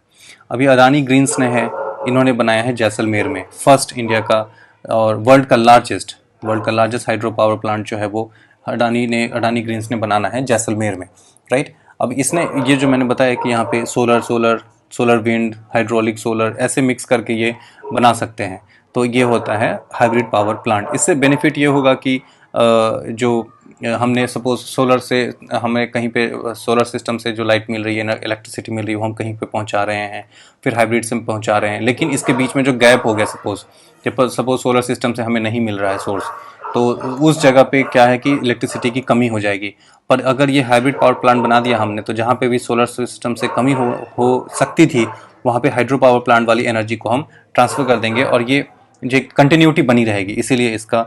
अभी अडानी ग्रीन्स ने है, इन्होंने बनाया है जैसलमेर में, फर्स्ट इंडिया का और वर्ल्ड का लार्जेस्ट हाइड्रो पावर प्लांट जो है वो अडानी ग्रीन्स ने बनाना है जैसलमेर में, राइट। अब इसने ये जो मैंने बताया कि यहाँ पे सोलर विंड, हाइड्रोलिक सोलर ऐसे मिक्स करके ये बना सकते हैं, तो ये होता है हाइब्रिड पावर प्लांट। इससे बेनिफिट ये होगा कि जो हमने सपोज सोलर से हमें कहीं पे सोलर सिस्टम से जो लाइट मिल रही है ना, इलेक्ट्रिसिटी मिल रही है, वो हम कहीं पे पहुंचा रहे हैं, फिर हाइब्रिड से पहुंचा रहे हैं, लेकिन इसके बीच में जो गैप हो गया, सपोज सोलर सिस्टम से हमें नहीं मिल रहा है सोर्स, तो उस जगह पे क्या है कि इलेक्ट्रिसिटी की कमी हो जाएगी। पर अगर ये हाइब्रिड पावर प्लांट बना दिया हमने, तो जहाँ पे भी सोलर सिस्टम से कमी हो सकती थी, वहाँ पे हाइड्रो पावर प्लांट वाली एनर्जी को हम ट्रांसफ़र कर देंगे और ये कंटिन्यूटी बनी रहेगी, इसीलिए इसका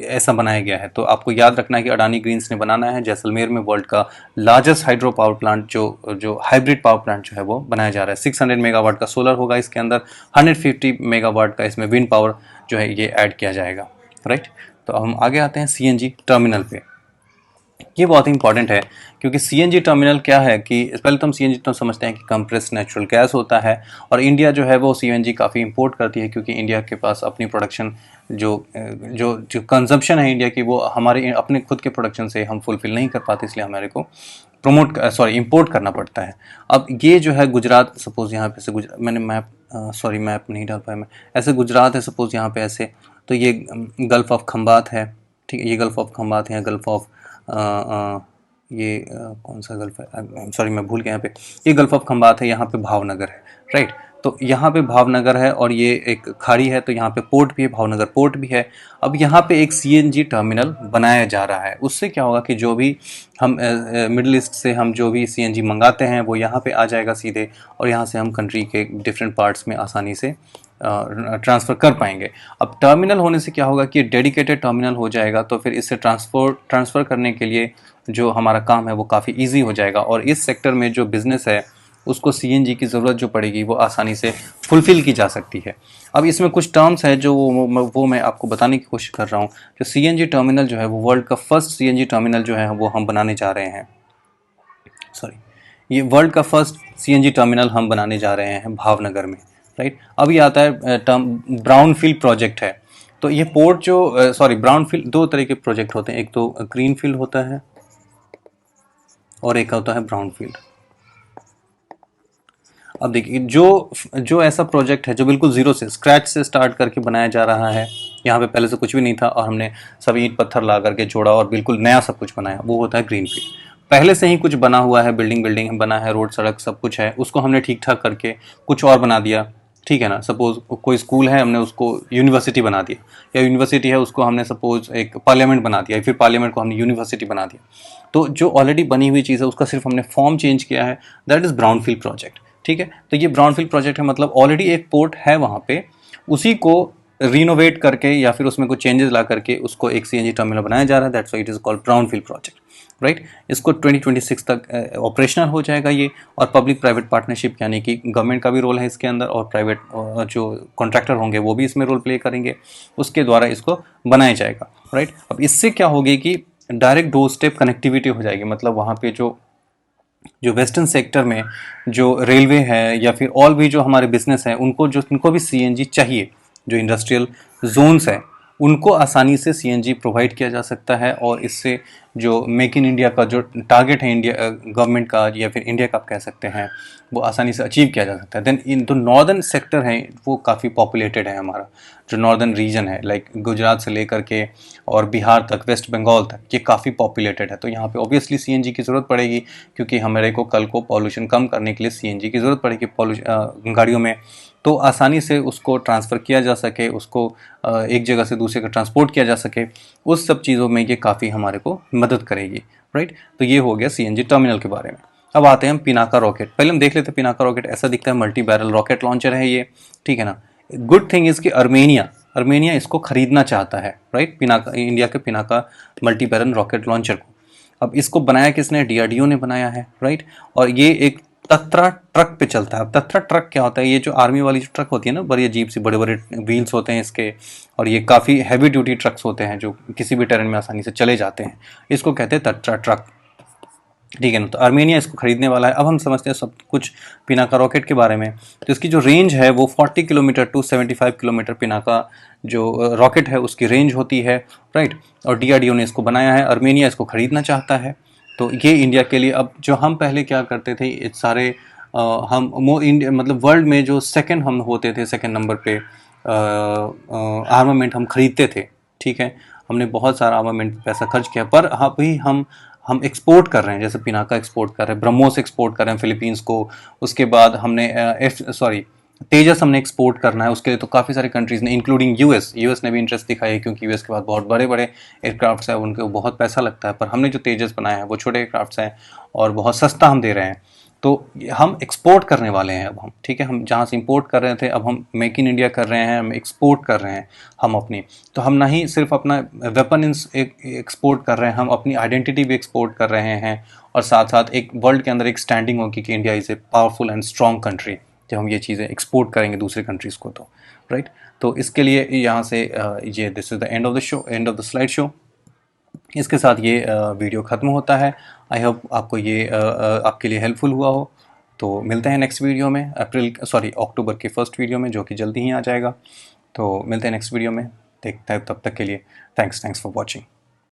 ऐसा बनाया गया है। तो आपको याद रखना है कि अडानी ग्रीन्स ने बनाना है जैसलमेर में वर्ल्ड का लार्जेस्ट हाइड्रो पावर प्लांट, जो हाइब्रिड पावर प्लांट जो है वो बनाया जा रहा है। 600 मेगावाट का सोलर होगा इसके अंदर, 150 मेगावाट का इसमें विंड पावर जो है ये ऐड किया जाएगा, राइट। तो हम आगे आते हैं सीएनजी टर्मिनल पे। ये बहुत इंपॉर्टेंट है क्योंकि सीएनजी टर्मिनल क्या है कि पहले तो हम सीएनजी तो समझते हैं कि कंप्रेस्ड नेचुरल गैस होता है, और इंडिया जो है वो सीएनजी काफ़ी इंपोर्ट करती है क्योंकि इंडिया के पास अपनी प्रोडक्शन जो जो जो कंजम्पशन है इंडिया की वो हमारे अपने खुद के प्रोडक्शन से हम फुलफिल नहीं कर पाते, इसलिए हमारे को इंपोर्ट करना पड़ता है। अब ये जो है गुजरात, सपोज यहाँ पे से गुजरात, मैंने मैप नहीं डाल पाया मैं, ऐसे गुजरात है सपोज यहाँ पे ऐसे, तो ये गल्फ ऑफ खंबात है, ठीक है, ये गल्फ ऑफ खंबात है, गल्फ ऑफ कौन सा गल्फ है, सॉरी मैं भूल गया, यहाँ पे ये गल्फ ऑफ खंबात है, यहाँ पे भावनगर है, राइट। तो यहाँ पे भावनगर है और ये एक खाड़ी है, तो यहाँ पे पोर्ट भी है, भावनगर पोर्ट भी है। अब यहाँ पे एक सीएनजी टर्मिनल बनाया जा रहा है, उससे क्या होगा कि जो भी हम मिडिल ईस्ट से हम जो भी सीएनजी मंगाते हैं वो यहाँ पे आ जाएगा सीधे, और यहाँ से हम कंट्री के डिफरेंट पार्ट्स में आसानी से ट्रांसफ़र कर पाएंगे। अब टर्मिनल होने से क्या होगा कि डेडिकेटेड टर्मिनल हो जाएगा, तो फिर इससे ट्रांसफ़र करने के लिए जो हमारा काम है वो काफ़ी इजी हो जाएगा, और इस सेक्टर में जो बिज़नेस है उसको सीएनजी की ज़रूरत जो पड़ेगी वो आसानी से फुलफ़िल की जा सकती है। अब इसमें कुछ टर्म्स है जो वो मैं आपको बताने की कोशिश कर रहा हूँ। जो सीएनजी टर्मिनल जो है वो वर्ल्ड का फर्स्ट सीएनजी टर्मिनल जो है वो हम बनाने जा रहे हैं, ये वर्ल्ड का फर्स्ट सीएनजी टर्मिनल हम बनाने जा रहे हैं भावनगर में, राइट। अभी आता है टर्म ब्राउन फील्ड प्रोजेक्ट है। तो ये पोर्ट जो ब्राउन फील्ड, दो तरह के प्रोजेक्ट होते हैं, एक तो ग्रीन फील्ड होता है और एक होता है ब्राउन फील्ड। अब देखिए जो ऐसा प्रोजेक्ट है जो बिल्कुल ज़ीरो से स्क्रैच से स्टार्ट करके बनाया जा रहा है, यहाँ पे पहले से कुछ भी नहीं था और हमने सब ईंट पत्थर ला करके जोड़ा और बिल्कुल नया सब कुछ बनाया, वो होता है ग्रीन फील्ड। पहले से ही कुछ बना हुआ है, बिल्डिंग बना है, रोड सड़क सब कुछ है, उसको हमने ठीक ठाक करके कुछ और बना दिया, ठीक है ना। सपोज कोई स्कूल है, हमने उसको यूनिवर्सिटी बना दिया, या यूनिवर्सिटी है उसको हमने सपोज एक पार्लियामेंट बना दिया, फिर पार्लियामेंट को हमने यूनिवर्सिटी बना दिया। तो जो ऑलरेडी बनी हुई चीज़ है उसका सिर्फ हमने फॉर्म चेंज किया है, that is brown field project, ठीक है। तो ये ब्राउन फील्ड प्रोजेक्ट है, मतलब ऑलरेडी एक पोर्ट है वहाँ पे, उसी को रिनोवेट करके या फिर उसमें कुछ चेंजेस ला करके उसको एक सीएनजी टर्मिनल बनाया जा रहा है, that's why it is called brown field project, right. इसको 2026 तक ऑपरेशनल हो जाएगा ये, और पब्लिक प्राइवेट पार्टनरशिप यानी कि गवर्नमेंट का भी रोल है इसके अंदर, और प्राइवेट जो कॉन्ट्रैक्टर होंगे वो भी इसमें रोल प्ले करेंगे, उसके द्वारा इसको बनाया जाएगा, राइट। अब इससे क्या होगी कि डायरेक्ट डोर स्टेप कनेक्टिविटी हो जाएगी, मतलब वहाँ पे जो वेस्टर्न सेक्टर में जो रेलवे है या फिर और भी जो हमारे बिजनेस हैं उनको भी सीएनजी चाहिए, जो इंडस्ट्रियल जोन्स हैं उनको आसानी से सीएनजी प्रोवाइड किया जा सकता है, और इससे जो मेक इन इंडिया का जो टारगेट है इंडिया गवर्नमेंट का या फिर इंडिया का आप कह सकते हैं, वो आसानी से अचीव किया जा सकता है। देन इन जो नॉर्दर्न सेक्टर है वो काफ़ी पॉपुलेटेड है, हमारा जो नॉर्दर्न रीजन है लाइक गुजरात से लेकर के और बिहार तक, वेस्ट बंगाल तक, ये काफ़ी पॉपुलेटेड है। तो यहाँ पे ऑब्वियसली सीएनजी की ज़रूरत पड़ेगी, क्योंकि हमारे को कल को पॉल्यूशन कम करने के लिए सीएनजी की ज़रूरत पड़ेगी गाड़ियों में, तो आसानी से उसको ट्रांसफ़र किया जा सके, उसको एक जगह से दूसरे का ट्रांसपोर्ट किया जा सके, उस सब चीज़ों में ये काफ़ी हमारे को मदद करेगी, राइट। तो ये हो गया सीएनजी टर्मिनल के बारे में। अब आते हैं हम पिनाका रॉकेट। पहले हम देख लेते हैं पिनाका रॉकेट, ऐसा दिखता है, मल्टी बैरल रॉकेट लॉन्चर है ये, ठीक है ना। गुड थिंग इज़ कि अर्मेनिया इसको खरीदना चाहता है, राइट, पिनाका, इंडिया के Pinaka multi barrel rocket launcher को। अब इसको बनाया किसने? डीआरडीओ ने बनाया है, राइट। और ये एक तत्रा ट्रक पे चलता है। अब तत्रा ट्रक क्या होता है? ये जो आर्मी वाली जो ट्रक होती है ना, बड़ी अजीब सी, बड़े बड़े व्हील्स होते हैं इसके, और ये काफ़ी हैवी ड्यूटी ट्रक्स होते हैं जो किसी भी टेरेन में आसानी से चले जाते हैं, इसको कहते हैं तत्रा ट्रक, ठीक है ना। तो आर्मेनिया इसको खरीदने वाला है। अब हम समझते हैं सब कुछ पिनाका रॉकेट के बारे में। तो इसकी जो रेंज है वो 40 किलोमीटर टू 75 किलोमीटर पिनाका जो रॉकेट है उसकी रेंज होती है, राइट। और डीआरडीओ ने इसको बनाया है, आर्मेनिया इसको खरीदना चाहता है। तो ये इंडिया के लिए, अब जो हम पहले क्या करते थे, इस सारे हम इंडिया मतलब वर्ल्ड में जो सेकंड हम होते थे, सेकंड नंबर पे आर्मामेंट हम खरीदते थे, ठीक है। हमने बहुत सारा आर्मामेंट पैसा खर्च किया, पर अभी हम एक्सपोर्ट कर रहे हैं, जैसे पिनाका एक्सपोर्ट कर रहे हैं, ब्रह्मोस एक्सपोर्ट कर रहे हैं फिलीपींस को। उसके बाद हमने तेजस हमने एक्सपोर्ट करना है, उसके लिए तो काफ़ी सारे कंट्रीज़ ने इंक्लूडिंग यूएस ने भी इंटरेस्ट दिखाया है, क्योंकि यूएस के बाद बहुत बड़े बड़े एयरक्राफ्ट्स हैं, उनको बहुत पैसा लगता है। पर हमने जो तेजस बनाया है वो छोटे एयरक्राफ्ट्स हैं और बहुत सस्ता हम दे रहे हैं, तो हम एक्सपोर्ट करने वाले हैं अब हम, ठीक है। हम जहाँ से इंपोर्ट कर रहे थे अब हम मेक इन इंडिया कर रहे हैं, हम एक्सपोर्ट कर रहे हैं हम अपनी। तो हम ना ही सिर्फ अपना वेपन एक्सपोर्ट कर रहे हैं, हम अपनी आइडेंटिटी भी एक्सपोर्ट कर रहे हैं, और साथ साथ एक वर्ल्ड के अंदर एक स्टैंडिंग होगी कि India is a powerful and strong country जब हम ये चीज़ें एक्सपोर्ट करेंगे दूसरे कंट्रीज़ को, तो राइट। तो इसके लिए यहाँ से ये this is the end of the show, and of the slide show. इसके साथ ये वीडियो ख़त्म होता है। आई होप आपको ये आपके लिए हेल्पफुल हुआ हो। तो मिलते हैं नेक्स्ट वीडियो में, अक्टूबर के फर्स्ट वीडियो में, जो कि जल्दी ही आ जाएगा। तो मिलते हैं नेक्स्ट वीडियो में। तब तक के लिए थैंक्स फॉर वॉचिंग।